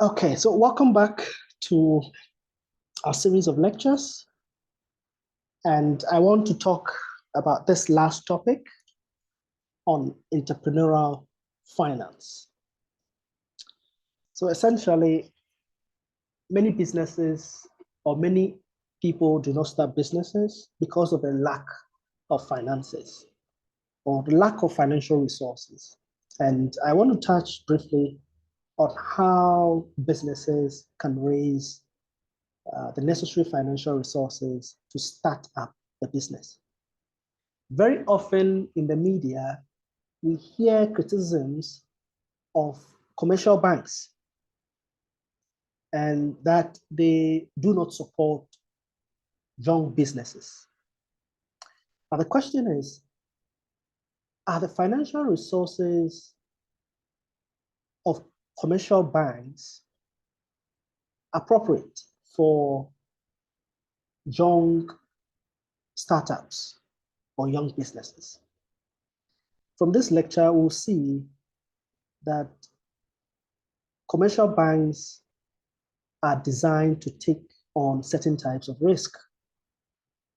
Okay, so welcome back to our series of lectures. And I want to talk about this last topic on entrepreneurial finance. So essentially, many businesses or many people do not start businesses because of a lack of finances or the lack of financial resources. And I want to touch briefly on how businesses can raise the necessary financial resources to start up the business. Very often in the media, we hear criticisms of commercial banks and that they do not support young businesses. Now the question is, are the financial resources of commercial banks appropriate for young startups or young businesses? From this lecture, we'll see that commercial banks are designed to take on certain types of risk,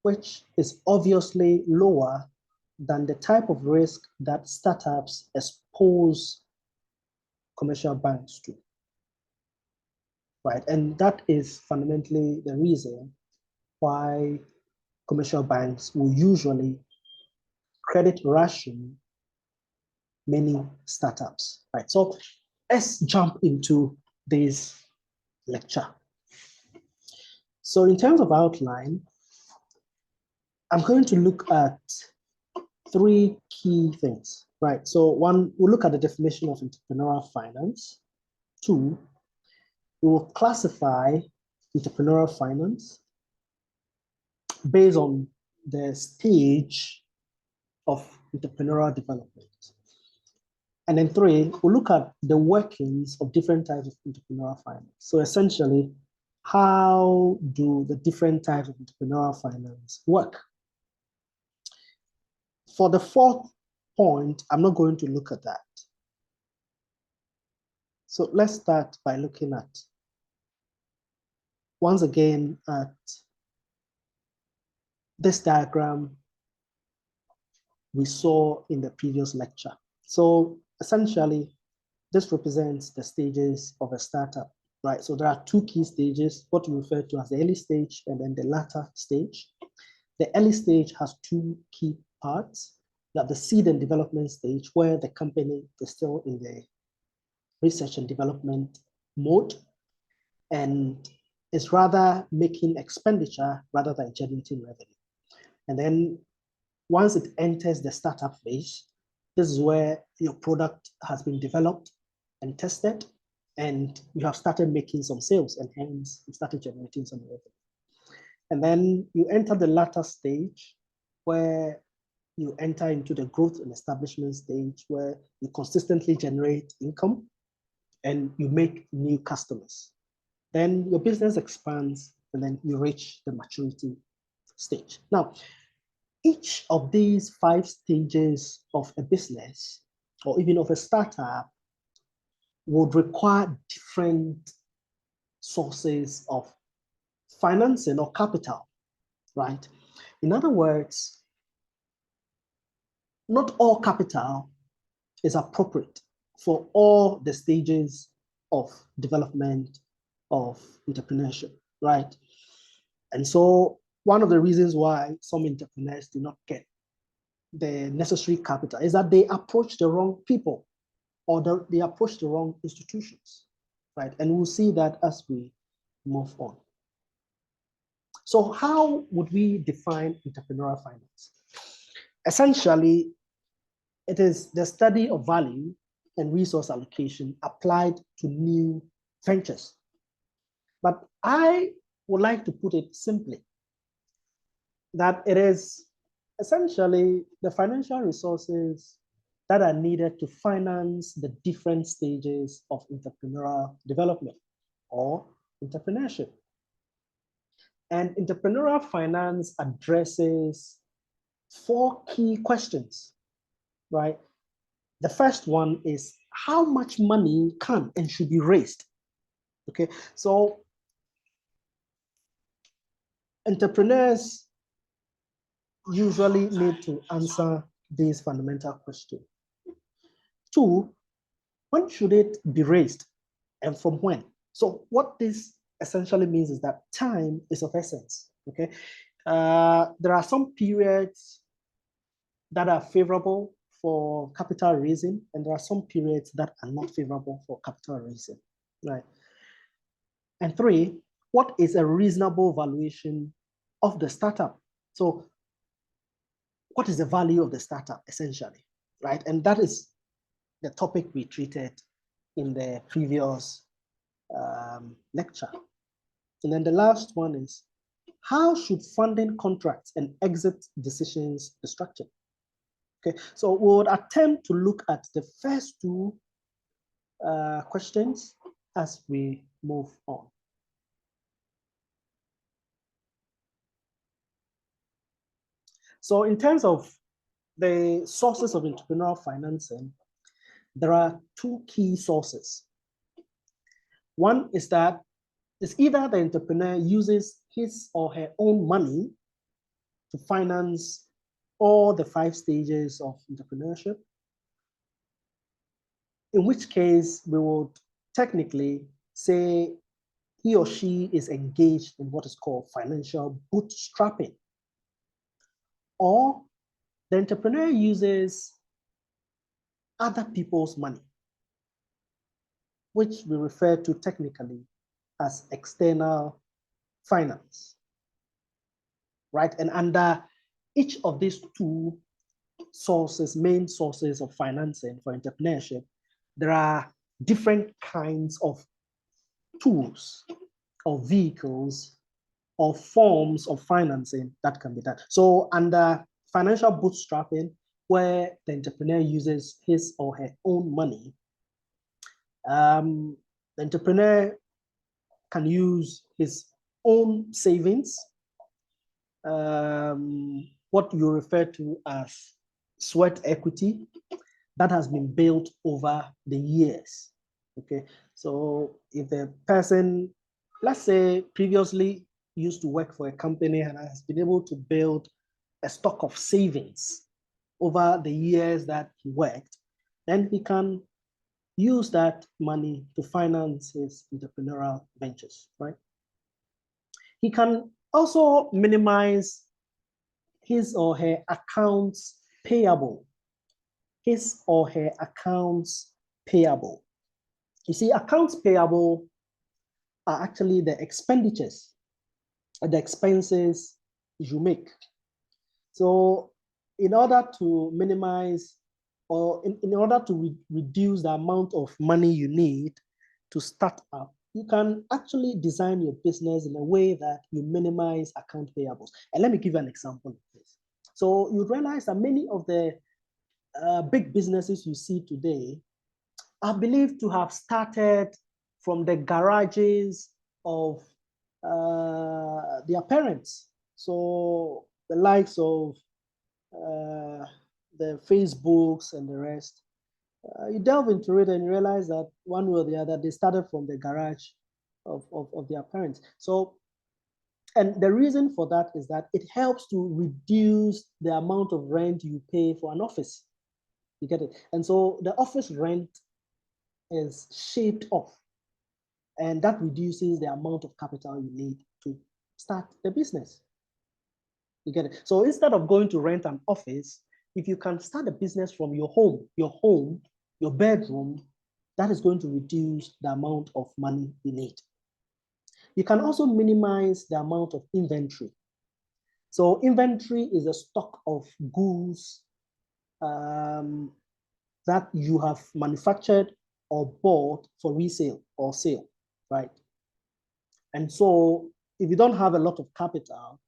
which is obviously lower than the type of risk that startups expose commercial banks to, right? And that is fundamentally the reason why commercial banks will usually credit ration many startups, right? So let's jump into this lecture. So in terms of outline, I'm going to look at three key things, right? So one, we'll look at the definition of entrepreneurial finance. Two, we will classify entrepreneurial finance based on the stage of entrepreneurial development. And then three, we'll look at the workings of different types of entrepreneurial finance. So essentially, how do the different types of entrepreneurial finance work? For the fourth point, I'm not going to look at that. So let's start by looking at, once again, at this diagram we saw in the previous lecture. So essentially, this represents the stages of a startup, right? So there are two key stages, what we refer to as the early stage and then the latter stage. The early stage has two key parts. You have the seed and development stage, where the company is still in the research and development mode and is rather making expenditure rather than generating revenue. And then once it enters the startup phase, this is where your product has been developed and tested, and you have started making some sales, and hence you started generating some revenue. And then you enter the latter stage, where you enter into the growth and establishment stage, where you consistently generate income and you make new customers. Then your business expands, and then you reach the maturity stage. Now, each of these 5 stages of a business, or even of a startup, would require different sources of financing or capital, right? In other words, not all capital is appropriate for all the stages of development of entrepreneurship, right? And so one of the reasons why some entrepreneurs do not get the necessary capital is that they approach the wrong people, or they approach the wrong institutions, right? And we'll see that as we move on. So how would we define entrepreneurial finance? Essentially, it is the study of value and resource allocation applied to new ventures. But I would like to put it simply, that it is essentially the financial resources that are needed to finance the different stages of entrepreneurial development or entrepreneurship. And entrepreneurial finance addresses 4 key questions, right? The first one is, how much money can and should be raised Okay, so entrepreneurs usually need to answer these fundamental questions. Two, when should it be raised and from when? So what this essentially means is that time is of essence, okay? There are some periods that are favorable for capital raising, and there are some periods that are not favorable for capital raising, right? And three, what is a reasonable valuation of the startup? So what is the value of the startup, essentially, right? And that is the topic we treated in the previous lecture. And then the last one is, how should funding contracts and exit decisions be structured? Okay, so we would attempt to look at the first two questions as we move on. So in terms of the sources of entrepreneurial financing, there are two key sources. One is that it's either the entrepreneur uses his or her own money to finance all the 5 stages of entrepreneurship, in which case we would technically say he or she is engaged in what is called financial bootstrapping. Or the entrepreneur uses other people's money, which we refer to technically as external finance, right? And under each of these two sources, main sources of financing for entrepreneurship, there are different kinds of tools or vehicles or forms of financing that can be done. So under financial bootstrapping, where the entrepreneur uses his or her own money, the entrepreneur can use his own savings, what you refer to as sweat equity, that has been built over the years. Okay, so if the person, let's say, previously used to work for a company and has been able to build a stock of savings over the years that he worked, then he can use that money to finance his entrepreneurial ventures, right? He can also minimize his or her accounts payable. His or her accounts payable. You see, accounts payable are actually the expenditures, the expenses you make. So in order to minimize or in order to reduce the amount of money you need to start up, you can actually design your business in a way that you minimize account payables. And let me give you an example of this. So you realize that many of the big businesses you see today are believed to have started from the garages of their parents. So the likes of the Facebooks and the rest, you delve into it and you realize that one way or the other, they started from the garage of their parents. So, and the reason for that is that it helps to reduce the amount of rent you pay for an office. You get it? And so the office rent is shaved off, and that reduces the amount of capital you need to start the business. You get it? So instead of going to rent an office, if you can start a business from your home, your bedroom, that is going to reduce the amount of money you need. You can also minimize the amount of inventory. So inventory is a stock of goods that you have manufactured or bought for resale or sale, right? And so if you don't have a lot of capital,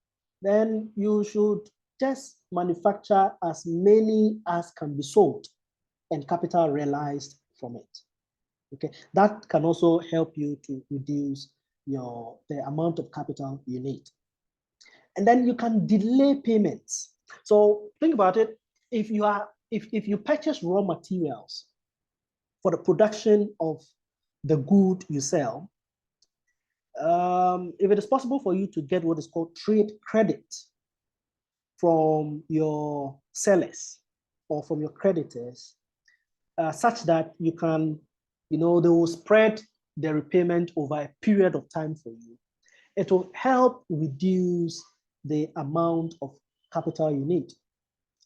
then you should just manufacture as many as can be sold and capital realized from it. Okay, that can also help you to reduce the amount of capital you need. And then you can delay payments. So think about it. If you purchase raw materials for the production of the good you sell, if it is possible for you to get what is called trade credit from your sellers or from your creditors, such that you can, they will spread the repayment over a period of time for you. It will help reduce the amount of capital you need.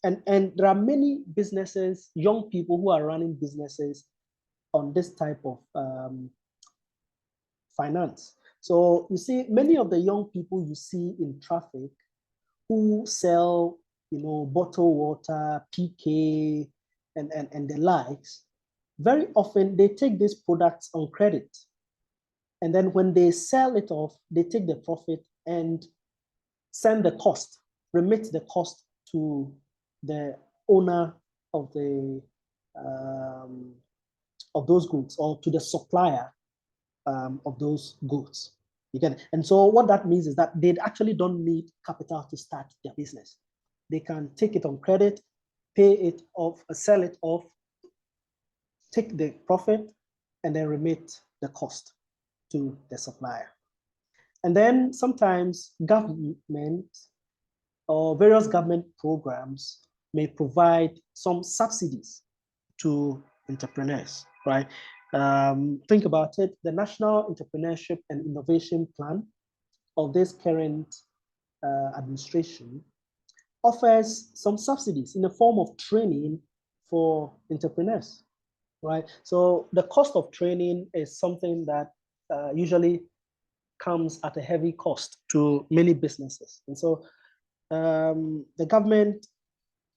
And there are many businesses, young people who are running businesses on this type of finance. So you see, many of the young people you see in traffic who sell, bottled water, PK, and the likes, very often they take these products on credit. And then when they sell it off, they take the profit and send the cost, remit the cost to the owner of the of those goods, or to the supplier of those goods. You get it? And so what that means is that they actually don't need capital to start their business. They can take it on credit, pay it off, sell it off, take the profit, and then remit the cost to the supplier. And then sometimes government or various government programs may provide some subsidies to entrepreneurs, right? Think about it. The National Entrepreneurship and Innovation Plan of this current administration offers some subsidies in the form of training for entrepreneurs, right? So the cost of training is something that usually comes at a heavy cost to many businesses. And so the government,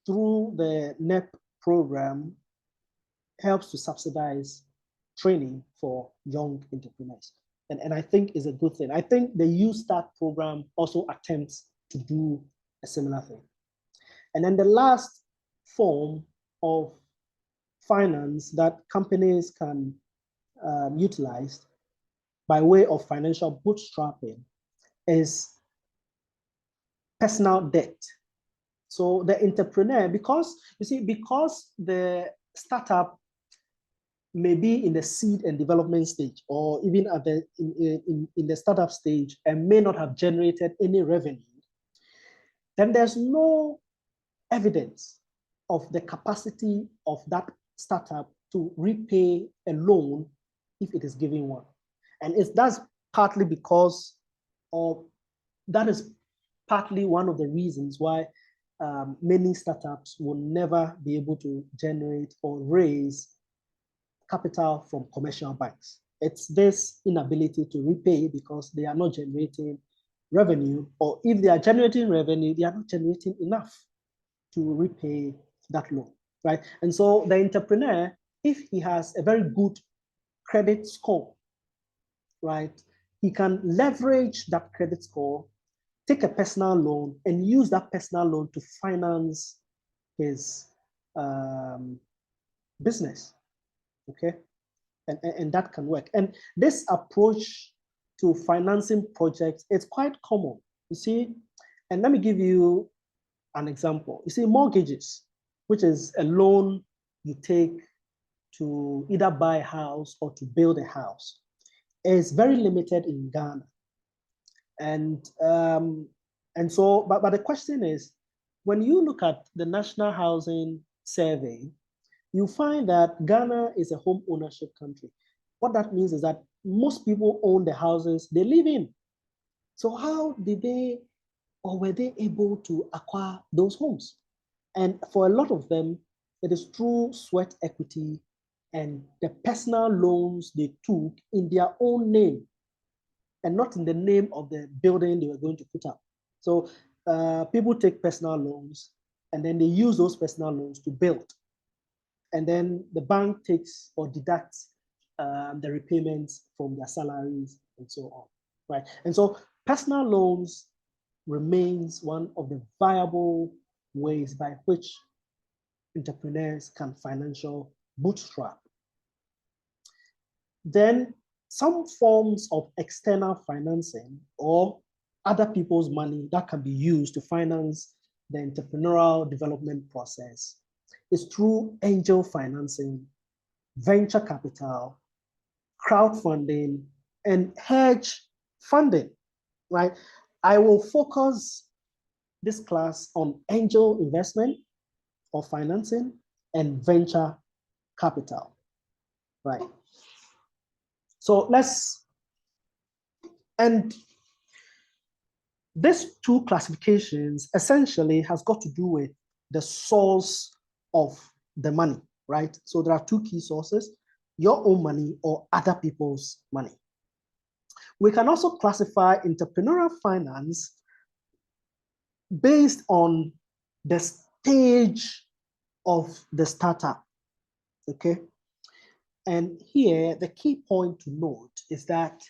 through the NEP program, helps to subsidize training for young entrepreneurs. And I think is a good thing. I think the Youth Start program also attempts to do a similar thing. And then the last form of finance that companies can utilize by way of financial bootstrapping is personal debt. So the entrepreneur, because the startup may be in the seed and development stage, or even at in the startup stage, and may not have generated any revenue, then there's no evidence of the capacity of that startup to repay a loan if it is giving one. And that's partly because of, that is partly one of the reasons why many startups will never be able to generate or raise capital from commercial banks. It's this inability to repay because they are not generating revenue, or if they are generating revenue, they are not generating enough to repay that loan, right? And so the entrepreneur, if he has a very good credit score, right, he can leverage that credit score, take a personal loan, and use that personal loan to finance his business, okay? And that can work. And this approach to financing projects, it's quite common, you see. And let me give you an example. You see, mortgages, which is a loan you take to either buy a house or to build a house, is very limited in Ghana. And so, but the question is, when you look at the National Housing Survey, you find that Ghana is a home ownership country. What that means is that most people own the houses they live in. So how did they, or were they able to acquire those homes? And for a lot of them, it is through sweat equity and the personal loans they took in their own name and not in the name of the building they were going to put up. So people take personal loans and then they use those personal loans to build. And then the bank takes or deducts the repayments from their salaries and so on, right? And so personal loans remains one of the viable ways by which entrepreneurs can financial bootstrap. Then some forms of external financing or other people's money that can be used to finance the entrepreneurial development process is through angel financing, venture capital, crowdfunding, and hedge funding, right? I will focus this class on angel investment or financing and venture capital, right? So and these two classifications essentially has got to do with the source of the money, right? So there are two key sources, your own money or other people's money. We can also classify entrepreneurial finance based on the stage of the startup, okay? And here, the key point to note is that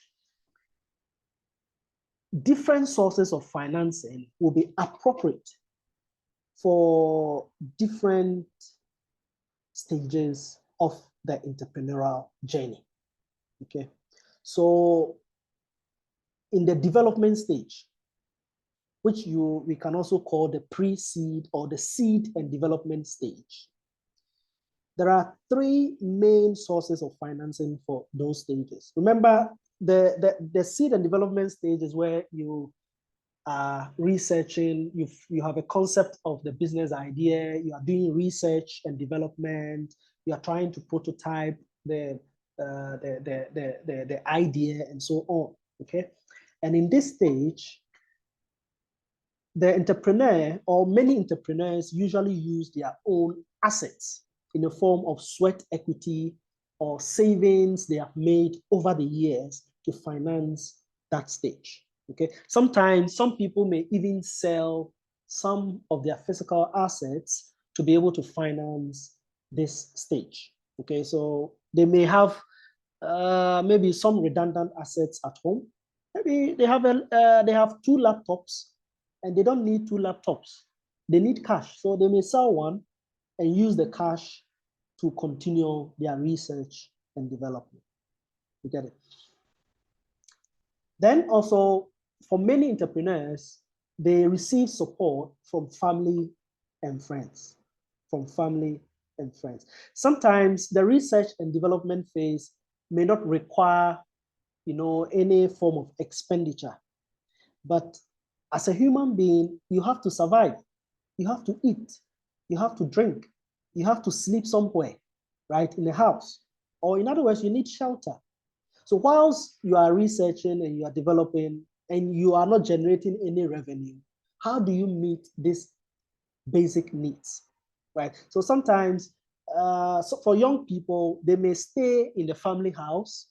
different sources of financing will be appropriate for different stages of the entrepreneurial journey, okay? So in the development stage, which we can also call the pre-seed or the seed and development stage, there are three main sources of financing for those stages. Remember, the seed and development stage is where you are researching, you have a concept of the business idea, you are doing research and development, you are trying to prototype the idea and so on, okay? And in this stage, the entrepreneur or many entrepreneurs usually use their own assets in the form of sweat equity or savings they have made over the years to finance that stage, okay? Sometimes some people may even sell some of their physical assets to be able to finance this stage, okay? So they may have maybe some redundant assets at home. Maybe they have two laptops and they don't need two laptops. They need cash. So they may sell one and use the cash to continue their research and development. You get it? Then also, for many entrepreneurs, they receive support from family and friends. From family and friends. Sometimes the research and development phase may not require, any form of expenditure. But as a human being, you have to survive. You have to eat. You have to drink. You have to sleep somewhere, right? In a house. Or in other words, you need shelter. So whilst you are researching and you are developing and you are not generating any revenue, how do you meet these basic needs, right? So sometimes, so for young people, they may stay in the family house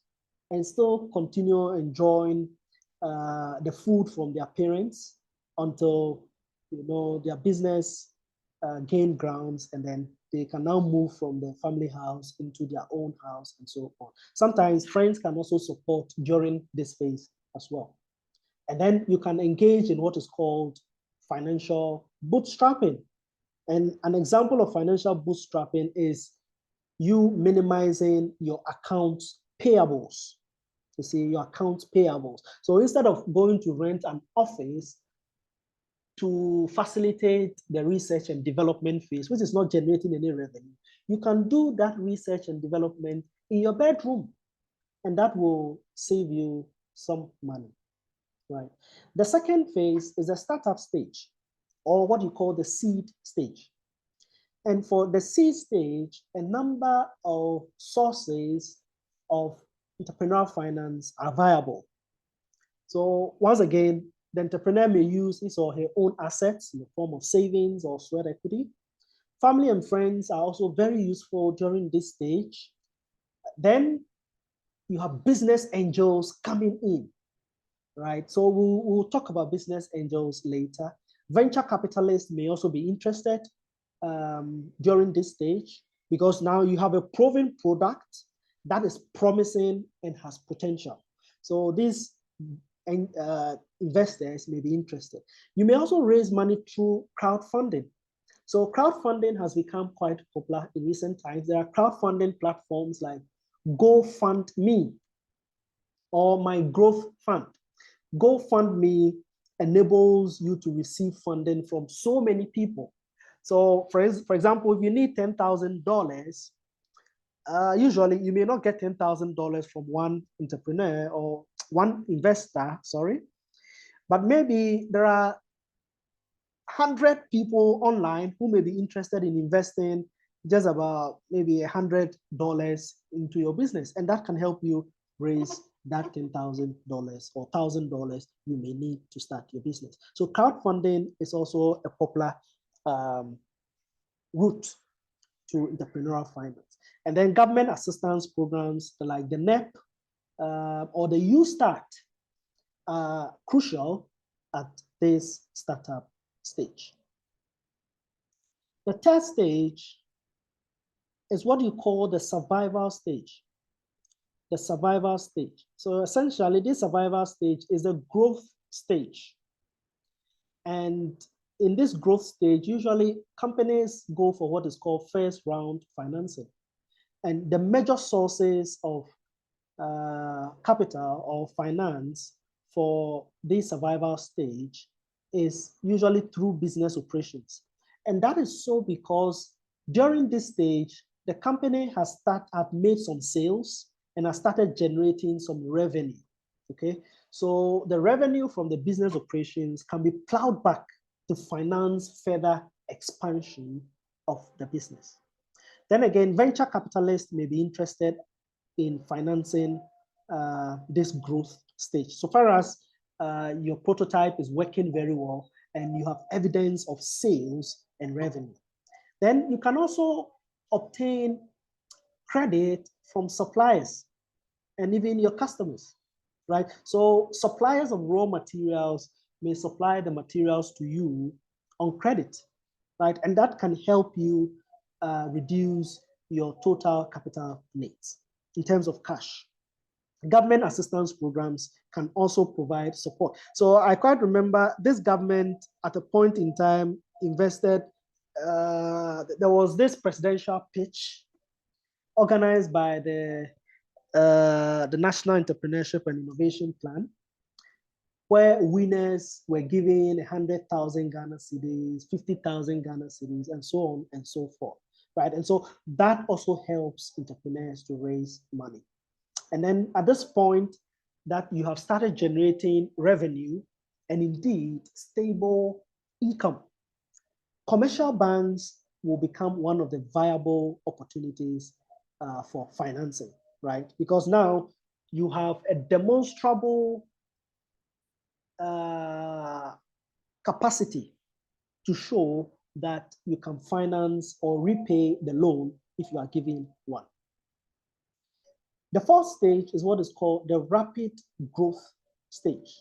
and still continue enjoying the food from their parents until their business gain grounds, and then they can now move from the family house into their own house and so on. Sometimes friends can also support during this phase as well. And then you can engage in what is called financial bootstrapping. And an example of financial bootstrapping is you minimizing your accounts payables. You see, your accounts payables. So instead of going to rent an office to facilitate the research and development phase, which is not generating any revenue, you can do that research and development in your bedroom, and that will save you some money, right? The second phase is the startup stage, or what you call the seed stage. And for the seed stage, a number of sources of entrepreneurial finance are viable. So once again, the entrepreneur may use his or her own assets in the form of savings or sweat equity. Family and friends are also very useful during this stage. Then you have business angels coming in, right? So we'll talk about business angels later. Venture capitalists may also be interested during this stage because now you have a proven product that is promising and has potential. So these investors may be interested. You may also raise money through crowdfunding. So crowdfunding has become quite popular in recent times. There are crowdfunding platforms like GoFundMe or My Growth Fund. GoFundMe enables you to receive funding from so many people. So for example, if you need $10,000, usually you may not get $10,000 from one entrepreneur or one investor, sorry, but maybe there are 100 people online who may be interested in investing just about maybe $100 into your business, and that can help you raise that $10,000 or $1,000 you may need to start your business. So crowdfunding is also a popular route to entrepreneurial finance. And then government assistance programs like the NEP or the U-Start are crucial at this startup stage. The third stage is what you call the survival stage. The survival stage. So essentially, this survival stage is a growth stage. And in this growth stage, usually companies go for what is called first round financing. And the major sources of capital or finance for this survival stage is usually through business operations. And that is so because during this stage, the company has made some sales and has started generating some revenue, okay? So the revenue from the business operations can be plowed back to finance further expansion of the business. Then again, venture capitalists may be interested in financing this growth stage. So far as your prototype is working very well and you have evidence of sales and revenue. Then you can also obtain credit from suppliers and even your customers, right? So suppliers of raw materials may supply the materials to you on credit, right? And that can help you reduce your total capital needs in terms of cash. Government assistance programs can also provide support. So I quite remember this government at a point in time invested, there was this presidential pitch organized by the National Entrepreneurship and Innovation Plan, where winners were given 100,000 Ghana cedis, 50,000 Ghana cedis, and so on and so forth, right? And so that also helps entrepreneurs to raise money. And then at this point that you have started generating revenue and indeed stable income, commercial banks will become one of the viable opportunities for financing, right? Because now you have a demonstrable capacity to show that you can finance or repay the loan if you are given one. The fourth stage is what is called the rapid growth stage.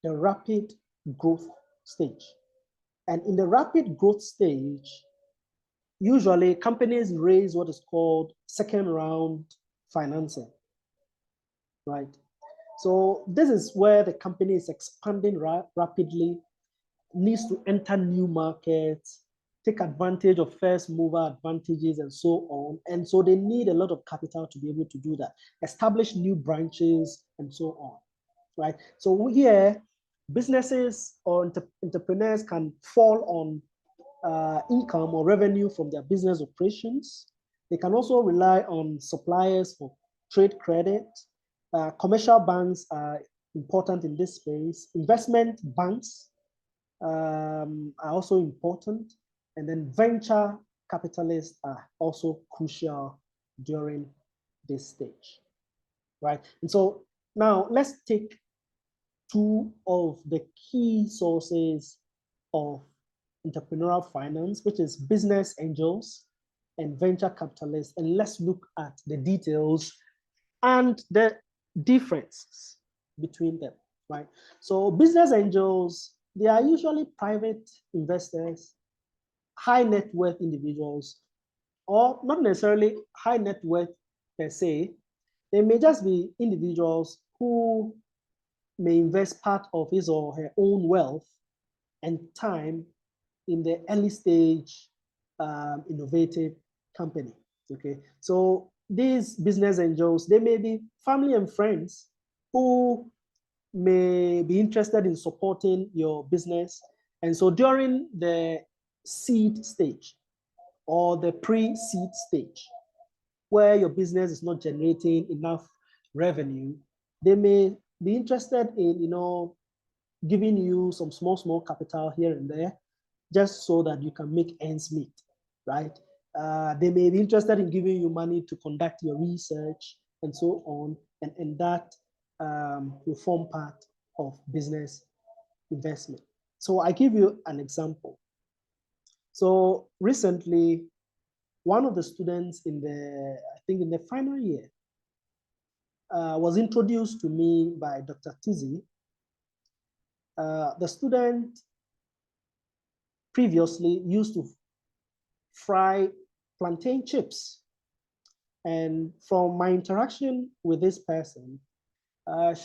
The rapid growth stage. And in the rapid growth stage, usually companies raise what is called second round financing, right? So this is where the company is expanding rapidly, needs to enter new markets, take advantage of first mover advantages and so on. And so they need a lot of capital to be able to do that, establish new branches and so on, right? So here, businesses or entrepreneurs can fall on income or revenue from their business operations. They can also rely on suppliers for trade credit. Commercial banks are important in this space. Investment banks are also important. And then venture capitalists are also crucial during this stage, right? And so now let's take two of the key sources of entrepreneurial finance, which is business angels and venture capitalists, and let's look at the details and the differences between them, right? So business angels, they are usually private investors, high net worth individuals, or not necessarily high net worth per se. They may just be individuals who may invest part of his or her own wealth and time in the early stage innovative company, okay? So these business angels, they may be family and friends who may be interested in supporting your business. And so during the seed stage or the pre-seed stage, where your business is not generating enough revenue, they may be interested in, giving you some small capital here and there, just so that you can make ends meet, right? They may be interested in giving you money to conduct your research and so on, and that will form part of business investment. So I give you an example. So recently, one of the students in the final year was introduced to me by Dr. Tizi. The student previously used to fry plantain chips. And from my interaction with this person,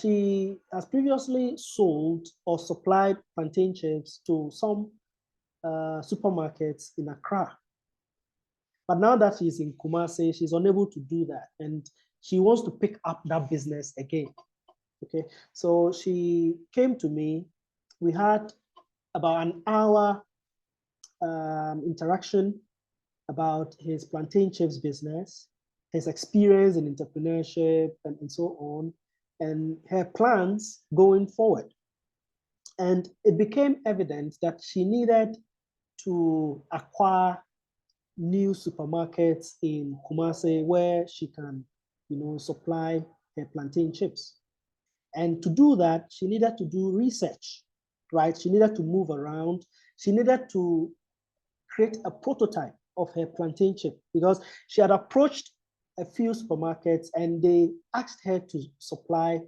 she has previously sold or supplied plantain chips to some supermarkets in Accra. But now that she's in Kumasi, she's unable to do that. And she wants to pick up that business again. Okay, so she came to me. We had about an hour interaction about his plantain chips business, his experience in entrepreneurship, and so on, and her plans going forward. And it became evident that she needed to acquire new supermarkets in Kumasi where she can, supply her plantain chips. And to do that, she needed to do research, right? She needed to move around. She needed to create a prototype of her plantain chip because she had approached a few supermarkets and they asked her to supply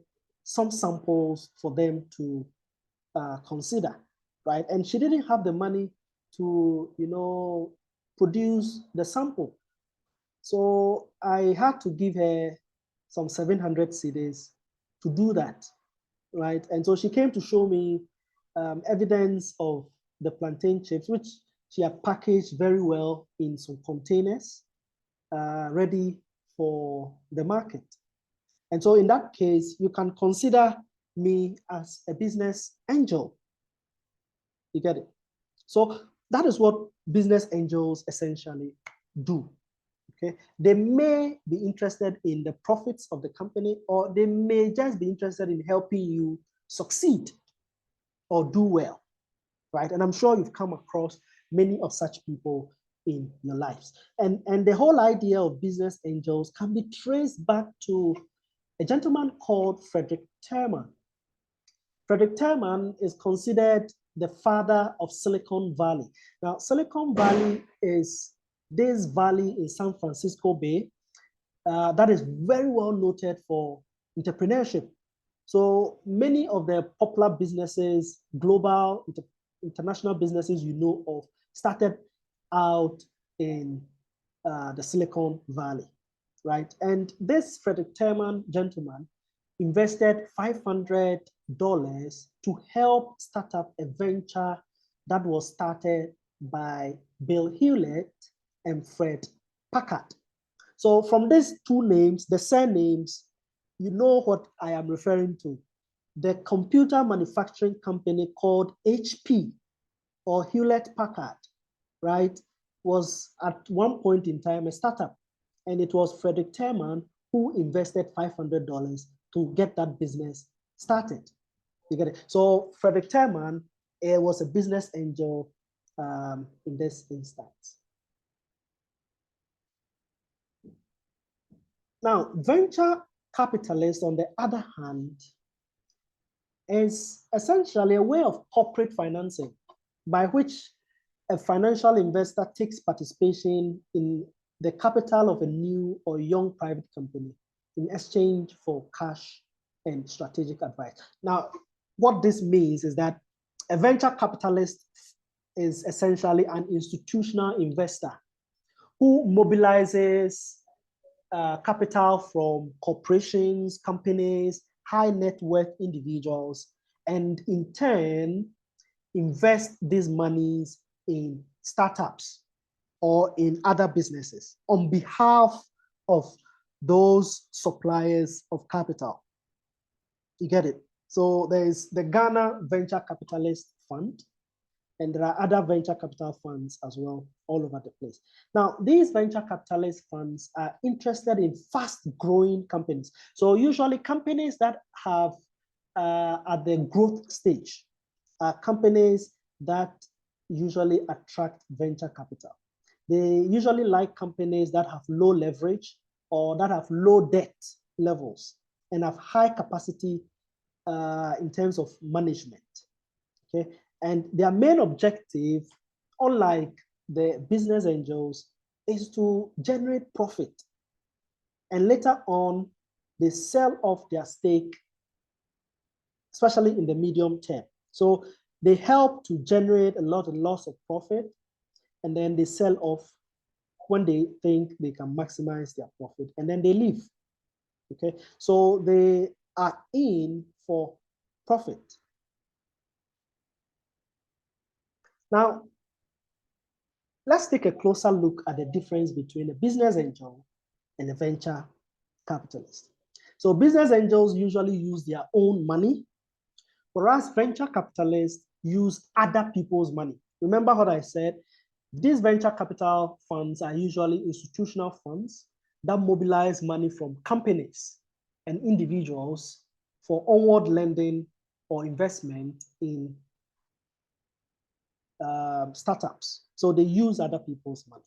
some samples for them to consider, right? And she didn't have the money to, produce the sample. So I had to give her some 700 cedis to do that, right? And so she came to show me evidence of the plantain chips, which she had packaged very well in some containers, ready for the market. And so in that case, you can consider me as a business angel. You get it? So that is what business angels essentially do. Okay, they may be interested in the profits of the company, or they may just be interested in helping you succeed or do well, right? And I'm sure you've come across many of such people in your lives. And the whole idea of business angels can be traced back to a gentleman called Frederick Terman. Frederick Terman is considered the father of Silicon Valley. Now, Silicon Valley is this valley in San Francisco Bay that is very well noted for entrepreneurship. So many of the popular businesses, global, international businesses you know of, started out in the Silicon Valley, right? And this Frederick Terman gentleman invested $500 to help start up a venture that was started by Bill Hewlett and Fred Packard. So from these two names, the surnames, you know what I am referring to. The computer manufacturing company called HP or Hewlett Packard, right, was at one point in time a startup. And it was Frederick Terman who invested $500 to get that business started. You get it? So Frederick Terman was a business angel in this instance. Now, venture capitalist, on the other hand, is essentially a way of corporate financing by which a financial investor takes participation in the capital of a new or young private company in exchange for cash and strategic advice. Now, what this means is that a venture capitalist is essentially an institutional investor who mobilizes capital from corporations, companies, high net worth individuals, and in turn, invest these monies in startups or in other businesses on behalf of those suppliers of capital. You get it? So there is the Ghana Venture Capitalist Fund, And there are other venture capital funds as well, all over the place. Now, these venture capitalist funds are interested in fast-growing companies. So usually companies that have at the growth stage are companies that usually attract venture capital. They usually like companies that have low leverage or that have low debt levels and have high capacity in terms of management. Okay, and their main objective, unlike the business angels, is to generate profit. And later on, they sell off their stake, especially in the medium term. So they help to generate a lots of profit, and then they sell off when they think they can maximize their profit, and then they leave. Okay, so they are in for profit. Now, let's take a closer look at the difference between a business angel and a venture capitalist. So business angels usually use their own money, whereas venture capitalists use other people's money. Remember what I said? These venture capital funds are usually institutional funds that mobilize money from companies and individuals for onward lending or investment in startups. So they use other people's money.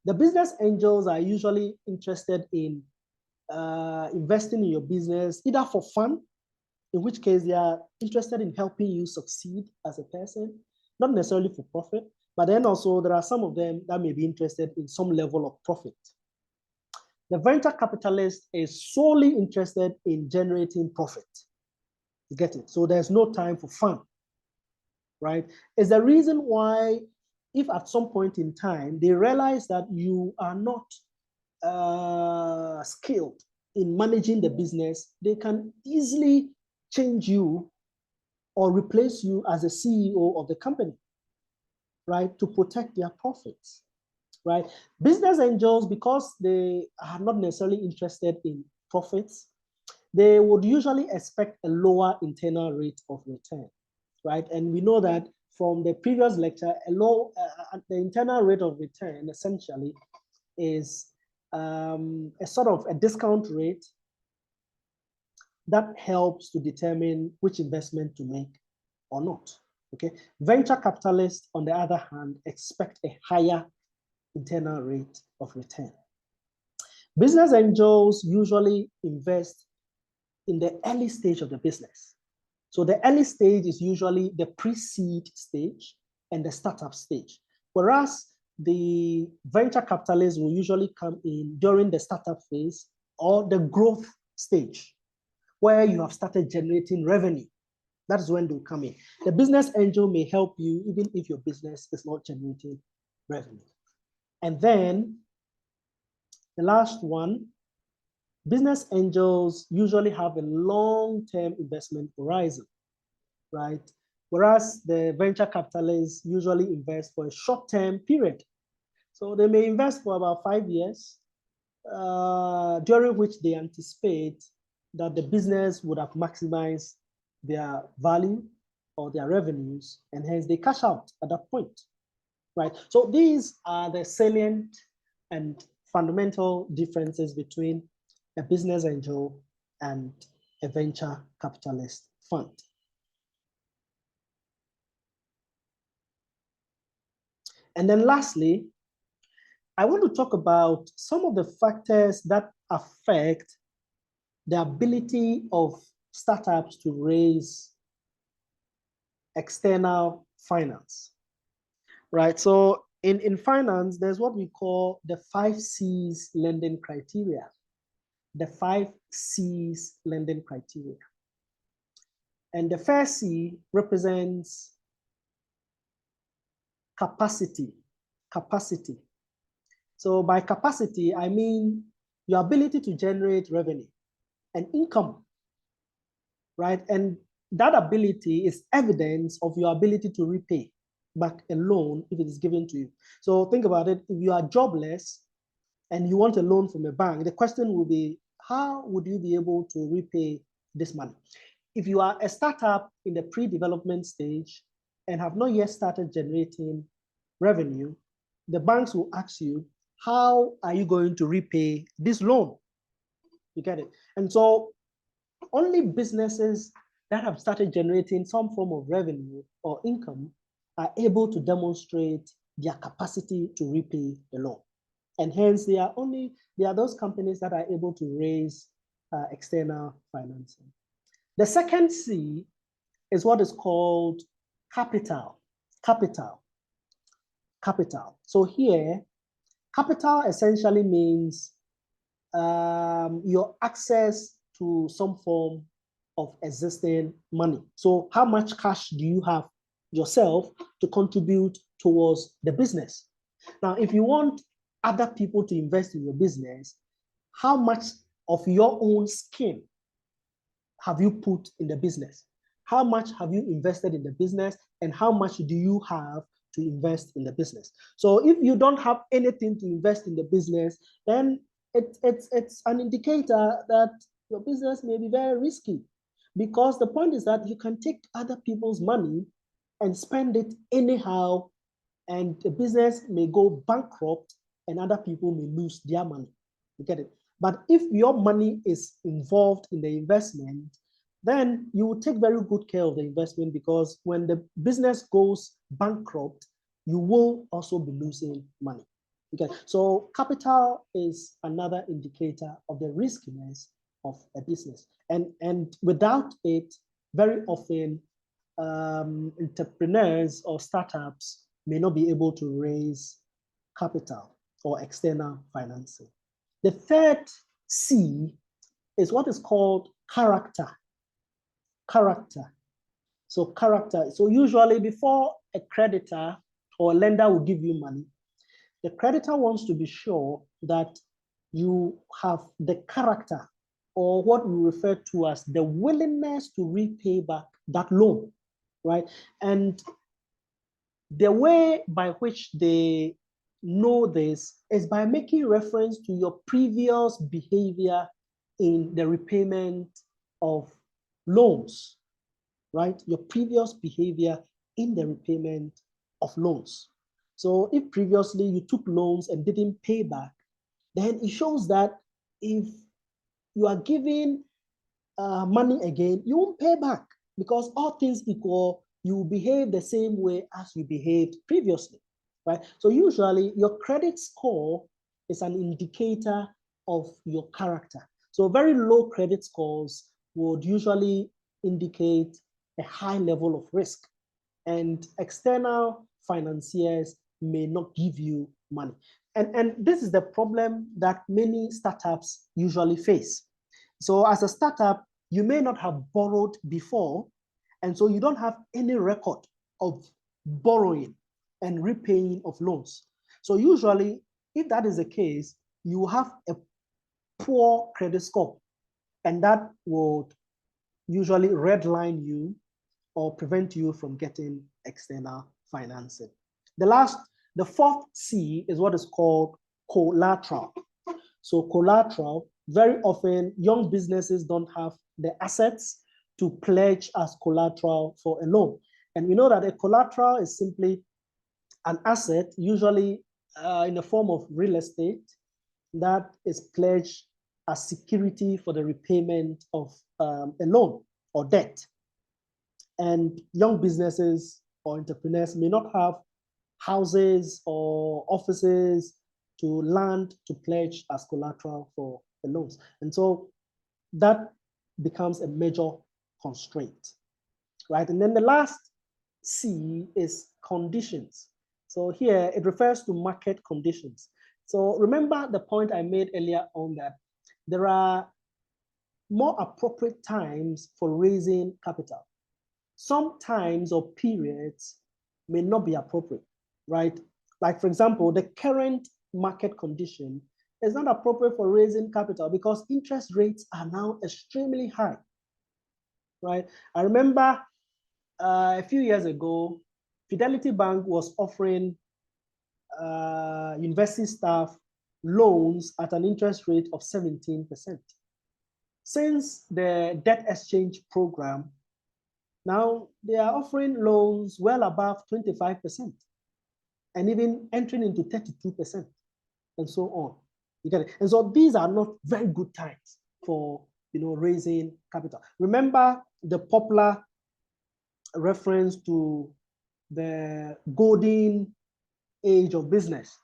The business angels are usually interested in investing in your business, either for fun, in which case they are interested in helping you succeed as a person, not necessarily for profit, but then also there are some of them that may be interested in some level of profit. The venture capitalist is solely interested in generating profit. You get it? So there's no time for fun, right? It's the reason why if at some point in time they realize that you are not skilled in managing the business, they can easily change you or replace you as a CEO of the company, right? To protect their profits, right? Business angels, because they are not necessarily interested in profits, they would usually expect a lower internal rate of return, right? And we know that from the previous lecture, the internal rate of return essentially is a sort of a discount rate that helps to determine which investment to make or not. Okay. Venture capitalists, on the other hand, expect a higher internal rate of return. Business angels usually invest in the early stage of the business. So the early stage is usually the pre-seed stage and the startup stage, whereas the venture capitalists will usually come in during the startup phase or the growth stage, where you have started generating revenue. That's when they'll come in. The business angel may help you even if your business is not generating revenue. And then the last one, business angels usually have a long-term investment horizon, right? Whereas the venture capitalists usually invest for a short-term period. So they may invest for about 5 years, during which they anticipate that the business would have maximized their value or their revenues, and hence they cash out at that point, right? So these are the salient and fundamental differences between a business angel and a venture capitalist fund. And then lastly, I want to talk about some of the factors that affect the ability of startups to raise external finance, right? So in finance, there's what we call the 5 C's lending criteria. The 5 C's lending criteria. And the first C represents capacity. Capacity. So by capacity, I mean your ability to generate revenue and income, right? And that ability is evidence of your ability to repay back a loan if it is given to you. So think about it. If you are jobless and you want a loan from a bank, the question will be, how would you be able to repay this money? If you are a startup in the pre-development stage and have not yet started generating revenue, the banks will ask you, how are you going to repay this loan? You get it? And so only businesses that have started generating some form of revenue or income are able to demonstrate their capacity to repay the loan. And hence, they are those companies that are able to raise external financing. The second C is what is called capital. Capital. So here, capital essentially means your access to some form of existing money. So how much cash do you have yourself to contribute towards the business? Now, if you want other people to invest in your business, how much of your own skin have you put in the business? How much have you invested in the business, and how much do you have to invest in the business? So if you don't have anything to invest in the business, then it's an indicator that your business may be very risky, because the point is that you can take other people's money and spend it anyhow, and the business may go bankrupt and other people may lose their money. You get it? But if your money is involved in the investment, then you will take very good care of the investment, because when the business goes bankrupt, you will also be losing money. Okay, so capital is another indicator of the riskiness of a business. And without it, very often entrepreneurs or startups may not be able to raise capital or external financing. The third C is what is called character. Character. So character. So usually before a creditor or a lender will give you money, the creditor wants to be sure that you have the character, or what we refer to as the willingness to repay back that loan, right? And the way by which they know this is by making reference to your previous behavior in the repayment of loans, right? Your previous behavior in the repayment of loans. So if previously you took loans and didn't pay back, then it shows that if you are giving money again, you won't pay back, because all things equal, you behave the same way as you behaved previously, right? So usually your credit score is an indicator of your character. So very low credit scores would usually indicate a high level of risk, and external financiers may not give you money. And this is the problem that many startups usually face. So as a startup, you may not have borrowed before, and so you don't have any record of borrowing and repaying of loans. So usually, if that is the case, you have a poor credit score, and that would usually redline you or prevent you from getting external financing. The fourth C is what is called collateral. So collateral, very often young businesses don't have the assets to pledge as collateral for a loan. And we know that a collateral is simply an asset, usually in the form of real estate, that is pledged as security for the repayment of a loan or debt. And young businesses or entrepreneurs may not have houses or offices to land to pledge as collateral for the loans. And so that becomes a major constraint, right? And then the last C is conditions. So here it refers to market conditions. So remember the point I made earlier on, that there are more appropriate times for raising capital. Some times or periods may not be appropriate, right? Like, for example, the current market condition is not appropriate for raising capital because interest rates are now extremely high, right? I remember a few years ago, Fidelity Bank was offering university staff loans at an interest rate of 17%. Since the debt exchange program Now they are offering loans well above 25% and even entering into 32% and so on. You get it? And so these are not very good times for raising capital. Remember the popular reference to the golden age of business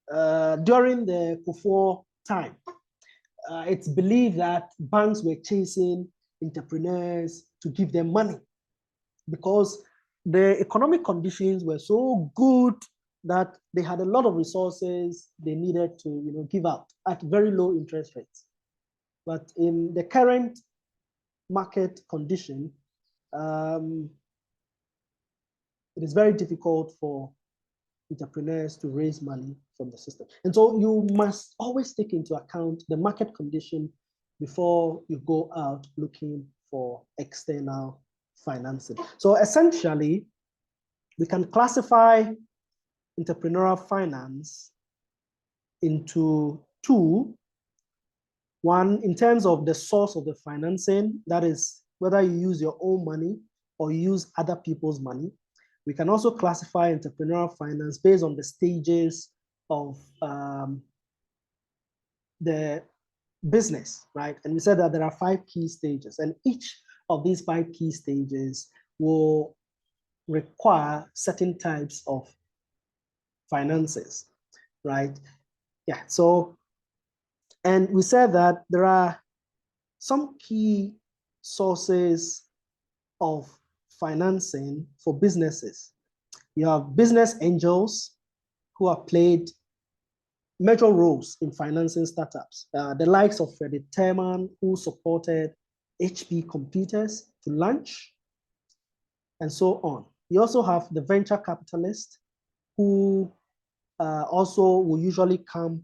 during the Kufuor time. It's believed that banks were chasing entrepreneurs to give them money because the economic conditions were so good that they had a lot of resources they needed to give out at very low interest rates. But in the current market condition, it is very difficult for entrepreneurs to raise money from the system. And so you must always take into account the market condition before you go out looking for external financing. So essentially, we can classify entrepreneurial finance into two. One, in terms of the source of the financing, that is whether you use your own money or you use other people's money. We can also classify entrepreneurial finance based on the stages of the business, right? And we said that there are 5 key stages, and each of these 5 key stages will require certain types of finances, right? Yeah, so, and we said that there are some key sources of financing for businesses. You have business angels who have played major roles in financing startups. The likes of Freddie Terman, who supported HP computers to launch, and so on. You also have the venture capitalists who also will usually come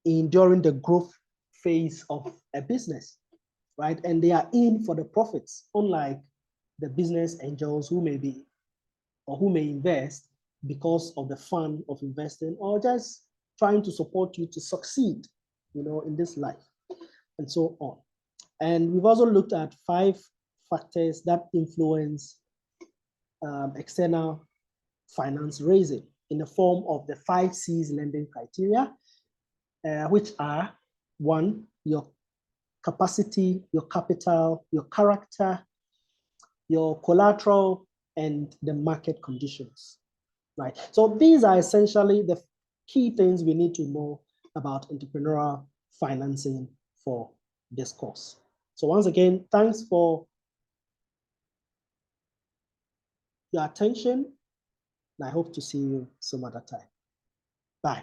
in during the growth phase of a business, right? And they are in for the profits, unlike the business angels who may be or who may invest because of the fun of investing or just trying to support you to succeed, in this life, and so on. And we've also looked at 5 factors that influence external finance raising in the form of the 5 C's lending criteria, which are: 1, your capacity, your capital, your character, your collateral, and the market conditions, right? So these are essentially the key things we need to know about entrepreneurial financing for this course. So once again, thanks for your attention, and I hope to see you some other time. Bye.